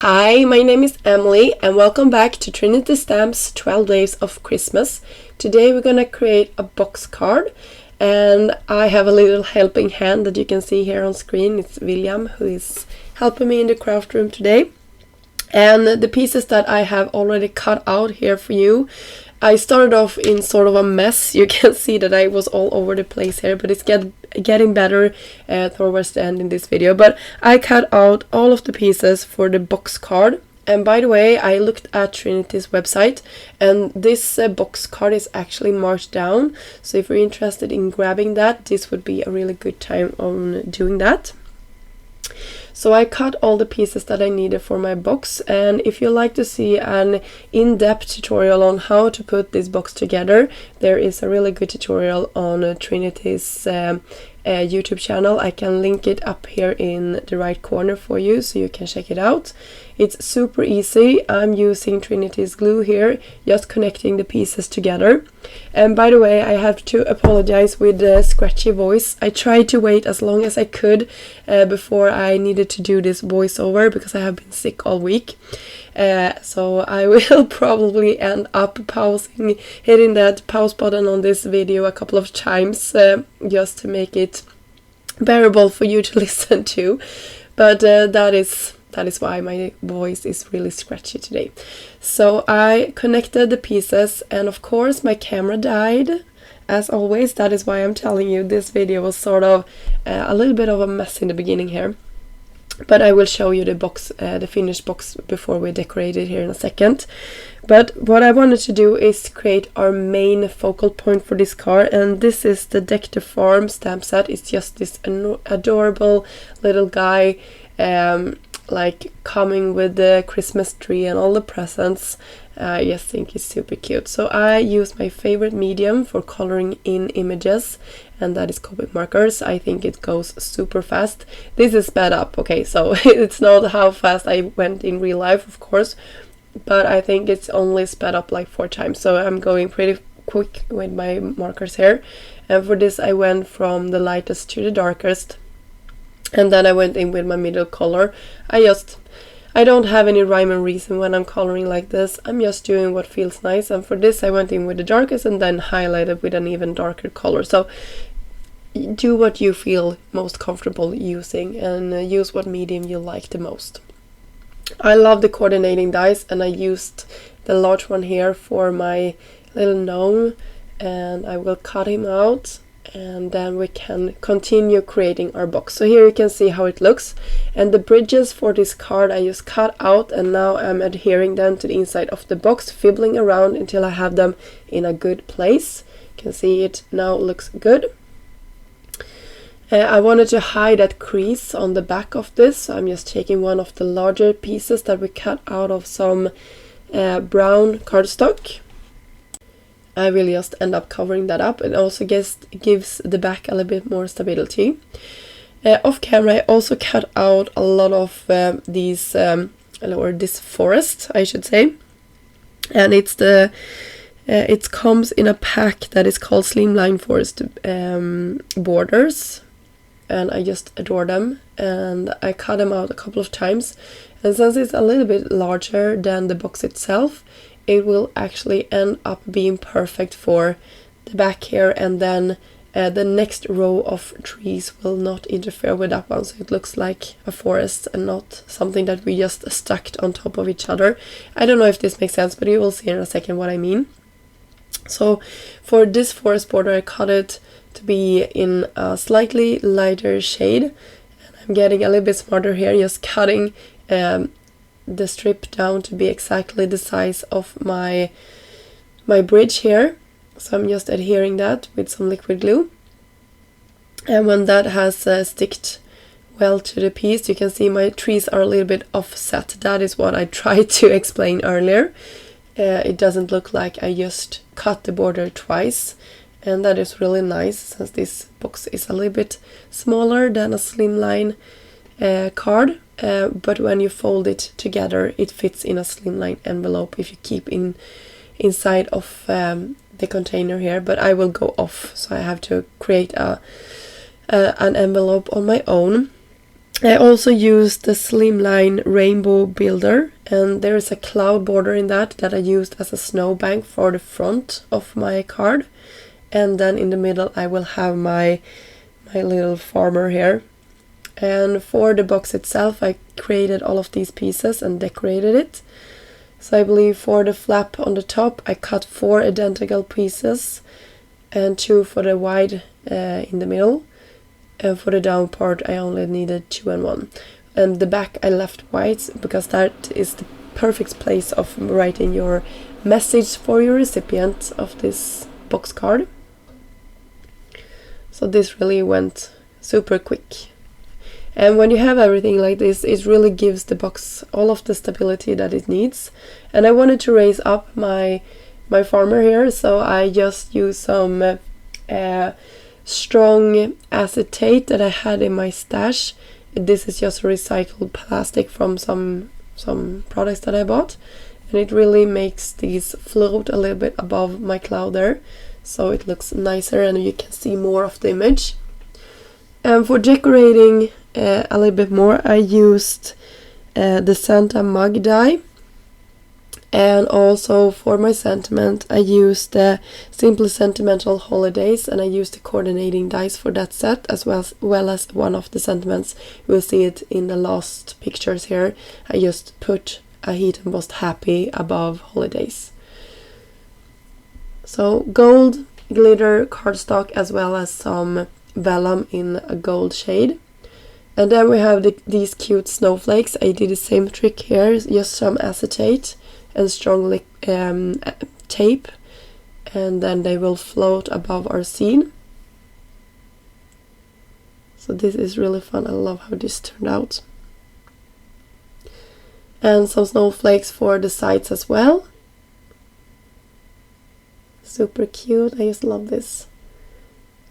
Hi, my name is Emily and welcome back to Trinity Stamps 12 Days of Christmas. Today we're gonna create a box card and I have a little helping hand that you can see here on screen. It's William who is helping me in the craft room today. And the pieces that I have already cut out here for you, I started off in sort of a mess. You can see that I was all over the place here, but it's getting better towards the end in this video. But I cut out all of the pieces for the box card. And by the way, I looked at Trinity's website and this box card is actually marked down. So if you're interested in grabbing that, this would be a really good time on doing that. So I cut all the pieces that I needed for my box, and if you like to see an in-depth tutorial on how to put this box together, there is a really good tutorial on Trinity's YouTube channel. I can link it up here in the right corner for you so you can check it out. It's super easy. I'm using Trinity's glue here, just connecting the pieces together. And by the way, I have to apologize with the scratchy voice. I tried to wait as long as I could before I needed to do this voiceover because I have been sick all week. So I will probably end up hitting that pause button on this video a couple of times just to make it bearable for you to listen to. But that is why my voice is really scratchy today. So I connected the pieces and of course my camera died. As always, that is why I'm telling you this video was sort of a little bit of a mess in the beginning here. But I will show you the box, the finished box before we decorate it here in a second. But what I wanted to do is create our main focal point for this card, and this is the Deck the Farm stamp set. It's just this adorable little guy like coming with the Christmas tree and all the presents. I just think it's super cute. So I use my favorite medium for coloring in images, and that is Copic markers. I think it goes super fast. This is sped up, okay, so it's not how fast I went in real life, of course, but I think it's only sped up like 4 times, so I'm going pretty quick with my markers here. And for this I went from the lightest to the darkest, and then I went in with my middle color. I don't have any rhyme and reason when I'm coloring like this. I'm just doing what feels nice, and for this I went in with the darkest and then highlighted with an even darker color. So do what you feel most comfortable using and use what medium you like the most. I love the coordinating dies, and I used the large one here for my little gnome, and I will cut him out and then we can continue creating our box. So here you can see how it looks, and the bridges for this card I just cut out, and now I'm adhering them to the inside of the box, fiddling around until I have them in a good place. You can see it now looks good. I wanted to hide that crease on the back of this, so I'm just taking one of the larger pieces that we cut out of some brown cardstock. I will just end up covering that up, and also gives the back a little bit more stability. Off camera I also cut out a lot of these, or this forest I should say, and it comes in a pack that is called Slimline Forest borders, and I just adore them, and I cut them out a couple of times, and since it's a little bit larger than the box itself, it will actually end up being perfect for the back here, and then the next row of trees will not interfere with that one, so it looks like a forest and not something that we just stacked on top of each other. I don't know if this makes sense, but you will see in a second what I mean. So for this forest border I cut it to be in a slightly lighter shade, and I'm getting a little bit smarter here, just cutting the strip down to be exactly the size of my bridge here. So I'm just adhering that with some liquid glue, and when that has sticked well to the piece, you can see my trees are a little bit offset. That is what I tried to explain earlier. It doesn't look like I just cut the border twice, and that is really nice since this box is a little bit smaller than a slimline card. But when you fold it together, it fits in a slimline envelope if you keep inside of the container here. But I will go off, so I have to create an envelope on my own. I also used the Slimline Rainbow Builder, and there is a cloud border in that I used as a snowbank for the front of my card. And then in the middle I will have my little farmer here. And for the box itself I created all of these pieces and decorated it. So I believe for the flap on the top I cut 4 identical pieces and 2 for the wide in the middle. And for the down part I only needed 2 and 1. And the back I left white because that is the perfect place of writing your message for your recipient of this box card. So this really went super quick. And when you have everything like this, it really gives the box all of the stability that it needs. And I wanted to raise up my farmer here, so I just used some strong acetate that I had in my stash. This is just recycled plastic from some products that I bought, and it really makes these float a little bit above my cloud there, so it looks nicer and you can see more of the image. And for decorating a little bit more, I used the Santa mug die. And also for my sentiment I used the Simple Sentimental Holidays, and I used the coordinating dice for that set as well as one of the sentiments. You will see it in the last pictures here. I just put a heat embossed happy above holidays. So gold glitter cardstock as well as some vellum in a gold shade. And then we have these cute snowflakes. I did the same trick here, just some acetate and strong tape, and then they will float above our scene. So this is really fun. I love how this turned out. And some snowflakes for the sides as well. Super cute. I just love this.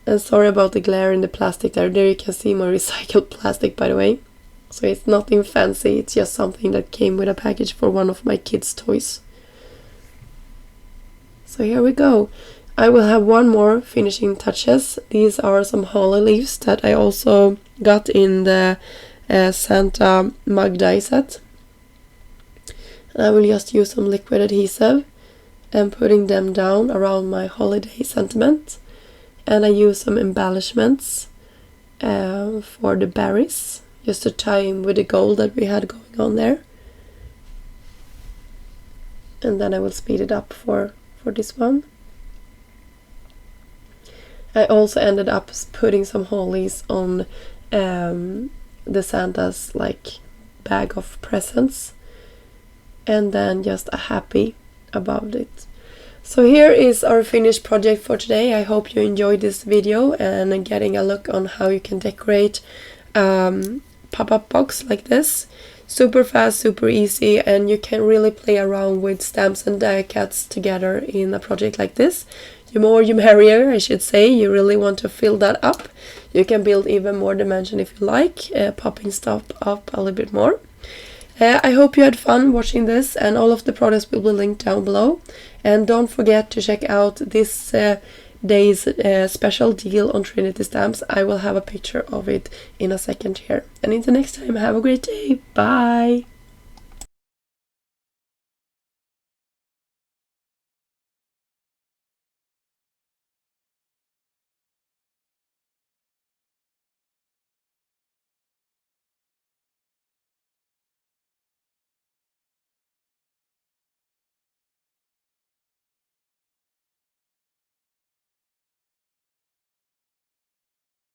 And sorry about the glare in the plastic there. There you can see my recycled plastic, by the way. So it's nothing fancy, it's just something that came with a package for one of my kids' toys. So here we go. I will have one more finishing touches. These are some holly leaves that I also got in the Santa mug die set. And I will just use some liquid adhesive and putting them down around my holiday sentiment. And I use some embellishments for the berries, just to tie in with the gold that we had going on there. And then I will speed it up for this one. I also ended up putting some hollies on the Santa's bag of presents, and then just a happy above it. So here is our finished project for today. I hope you enjoyed this video and getting a look on how you can decorate pop-up box like this. Super fast, super easy, and you can really play around with stamps and die cuts together in a project like this. The more you merrier, I should say. You really want to fill that up. You can build even more dimension if you like, popping stuff up a little bit more. I hope you had fun watching this, and all of the products will be linked down below. And don't forget to check out this day's special deal on Trinity stamps. I will have a picture of it in a second here. And until next time, have a great day. Bye!